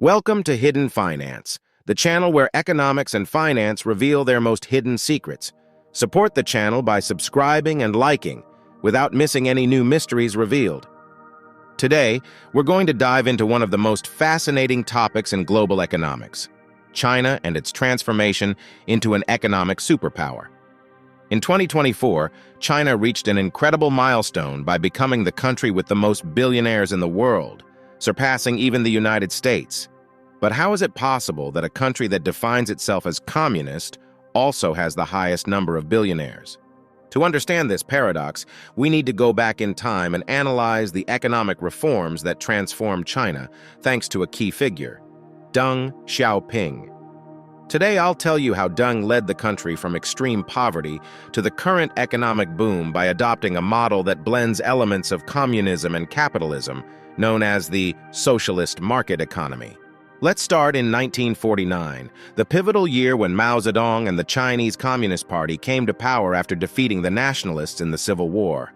Welcome to Hidden Finance, the channel where economics and finance reveal their most hidden secrets. Support the channel by subscribing and liking, without missing any new mysteries revealed. Today, we're going to dive into one of the most fascinating topics in global economics: China and its transformation into an economic superpower. In 2024, China reached an incredible milestone by becoming the country with the most billionaires in the world, surpassing even the United States. But how is it possible that a country that defines itself as communist also has the highest number of billionaires? To understand this paradox, we need to go back in time and analyze the economic reforms that transformed China, thanks to a key figure, Deng Xiaoping. Today, I'll tell you how Deng led the country from extreme poverty to the current economic boom by adopting a model that blends elements of communism and capitalism, known as the socialist market economy. Let's start in 1949, the pivotal year when Mao Zedong and the Chinese Communist Party came to power after defeating the nationalists in the Civil War.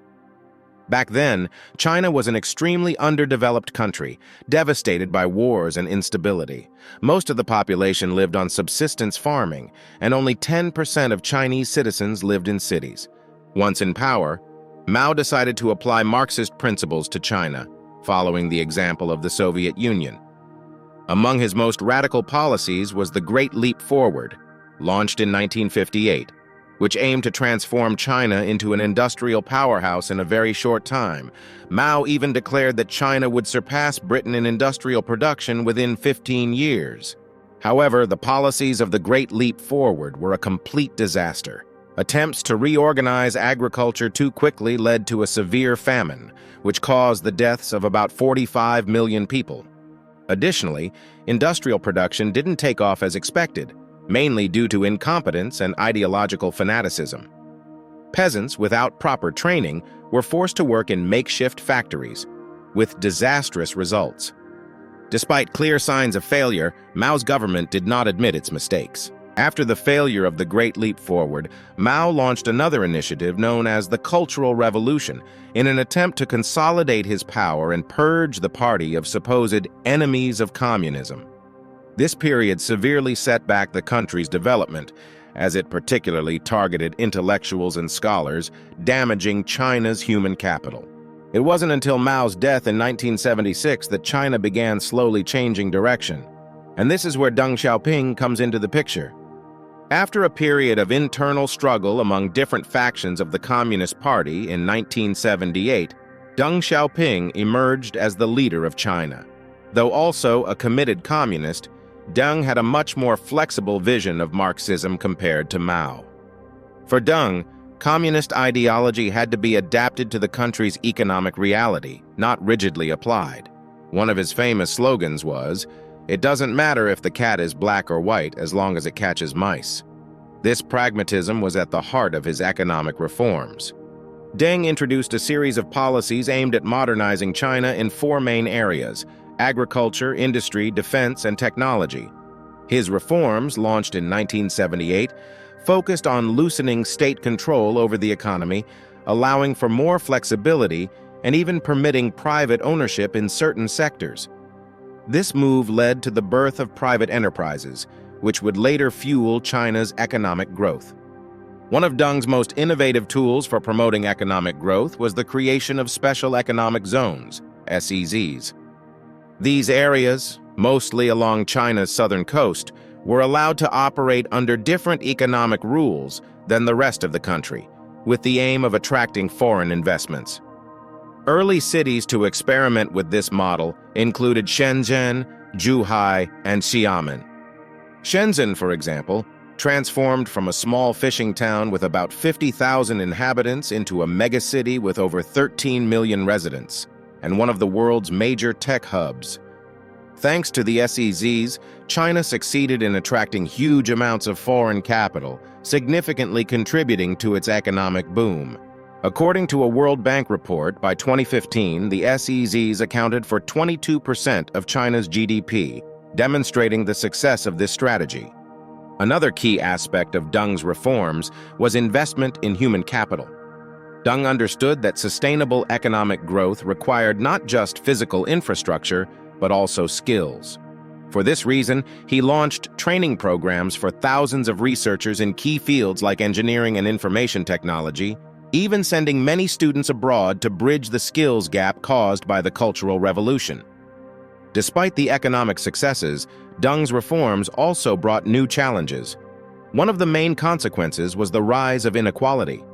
Back then, China was an extremely underdeveloped country, devastated by wars and instability. Most of the population lived on subsistence farming, and only 10% of Chinese citizens lived in cities. Once in power, Mao decided to apply Marxist principles to China, following the example of the Soviet Union. Among his most radical policies was the Great Leap Forward, launched in 1958, which aimed to transform China into an industrial powerhouse in a very short time. Mao even declared that China would surpass Britain in industrial production within 15 years. However, the policies of the Great Leap Forward were a complete disaster. Attempts to reorganize agriculture too quickly led to a severe famine, which caused the deaths of about 45 million people. Additionally, industrial production didn't take off as expected, mainly due to incompetence and ideological fanaticism. Peasants without proper training were forced to work in makeshift factories, with disastrous results. Despite clear signs of failure, Mao's government did not admit its mistakes. After the failure of the Great Leap Forward, Mao launched another initiative known as the Cultural Revolution in an attempt to consolidate his power and purge the party of supposed enemies of communism. This period severely set back the country's development, as it particularly targeted intellectuals and scholars, damaging China's human capital. It wasn't until Mao's death in 1976 that China began slowly changing direction. And this is where Deng Xiaoping comes into the picture. After a period of internal struggle among different factions of the Communist Party in 1978, Deng Xiaoping emerged as the leader of China. Though also a committed communist, Deng had a much more flexible vision of Marxism compared to Mao. For Deng, communist ideology had to be adapted to the country's economic reality, not rigidly applied. One of his famous slogans was, "It doesn't matter if the cat is black or white as long as it catches mice." This pragmatism was at the heart of his economic reforms. Deng introduced a series of policies aimed at modernizing China in four main areas: agriculture, industry, defense, and technology. His reforms, launched in 1978, focused on loosening state control over the economy, allowing for more flexibility and even permitting private ownership in certain sectors. This move led to the birth of private enterprises, which would later fuel China's economic growth. One of Deng's most innovative tools for promoting economic growth was the creation of special economic zones, SEZs. These areas, mostly along China's southern coast, were allowed to operate under different economic rules than the rest of the country, with the aim of attracting foreign investments. Early cities to experiment with this model included Shenzhen, Zhuhai, and Xiamen. Shenzhen, for example, transformed from a small fishing town with about 50,000 inhabitants into a megacity with over 13 million residents, and one of the world's major tech hubs. Thanks to the SEZs, China succeeded in attracting huge amounts of foreign capital, significantly contributing to its economic boom. According to a World Bank report, by 2015, the SEZs accounted for 22% of China's GDP, demonstrating the success of this strategy. Another key aspect of Deng's reforms was investment in human capital. Deng understood that sustainable economic growth required not just physical infrastructure, but also skills. For this reason, he launched training programs for thousands of researchers in key fields like engineering and information technology, even sending many students abroad to bridge the skills gap caused by the Cultural Revolution. Despite the economic successes, Deng's reforms also brought new challenges. One of the main consequences was the rise of inequality.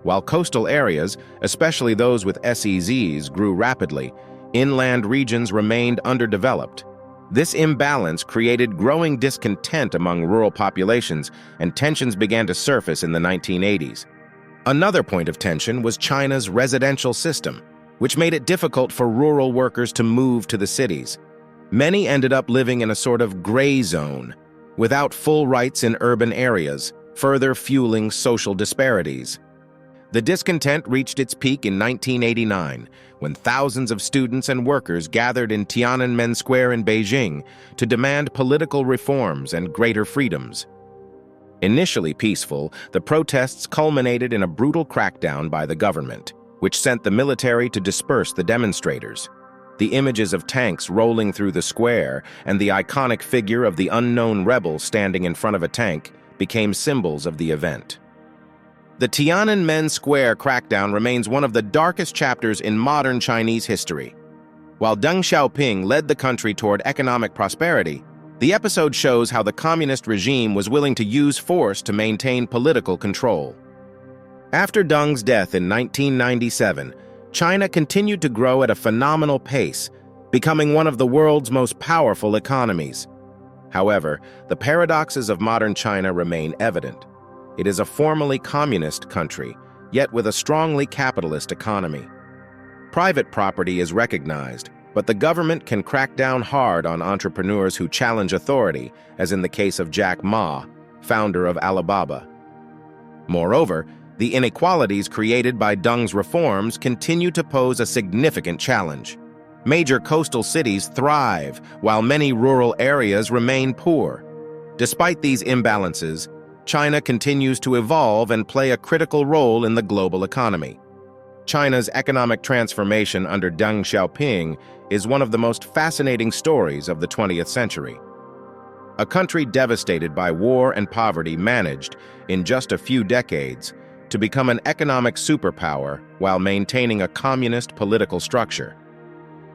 While coastal areas, especially those with SEZs, grew rapidly, inland regions remained underdeveloped. This imbalance created growing discontent among rural populations, and tensions began to surface in the 1980s. Another point of tension was China's residential system, which made it difficult for rural workers to move to the cities. Many ended up living in a sort of gray zone, without full rights in urban areas, further fueling social disparities. The discontent reached its peak in 1989, when thousands of students and workers gathered in Tiananmen Square in Beijing to demand political reforms and greater freedoms. Initially peaceful, the protests culminated in a brutal crackdown by the government, which sent the military to disperse the demonstrators. The images of tanks rolling through the square and the iconic figure of the unknown rebel standing in front of a tank became symbols of the event. The Tiananmen Square crackdown remains one of the darkest chapters in modern Chinese history. While Deng Xiaoping led the country toward economic prosperity, the episode shows how the communist regime was willing to use force to maintain political control. After Deng's death in 1997, China continued to grow at a phenomenal pace, becoming one of the world's most powerful economies. However, the paradoxes of modern China remain evident. It is a formally communist country, yet with a strongly capitalist economy. Private property is recognized, but the government can crack down hard on entrepreneurs who challenge authority, as in the case of Jack Ma, founder of Alibaba. Moreover, the inequalities created by Deng's reforms continue to pose a significant challenge. Major coastal cities thrive, while many rural areas remain poor. Despite these imbalances, China continues to evolve and play a critical role in the global economy. China's economic transformation under Deng Xiaoping is one of the most fascinating stories of the 20th century. A country devastated by war and poverty managed, in just a few decades, to become an economic superpower while maintaining a communist political structure.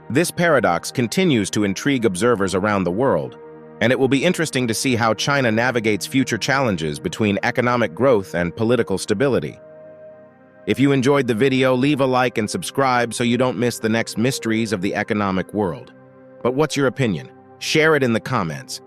This paradox continues to intrigue observers around the world, and it will be interesting to see how China navigates future challenges between economic growth and political stability. If you enjoyed the video, leave a like and subscribe so you don't miss the next mysteries of the economic world. But what's your opinion? Share it in the comments.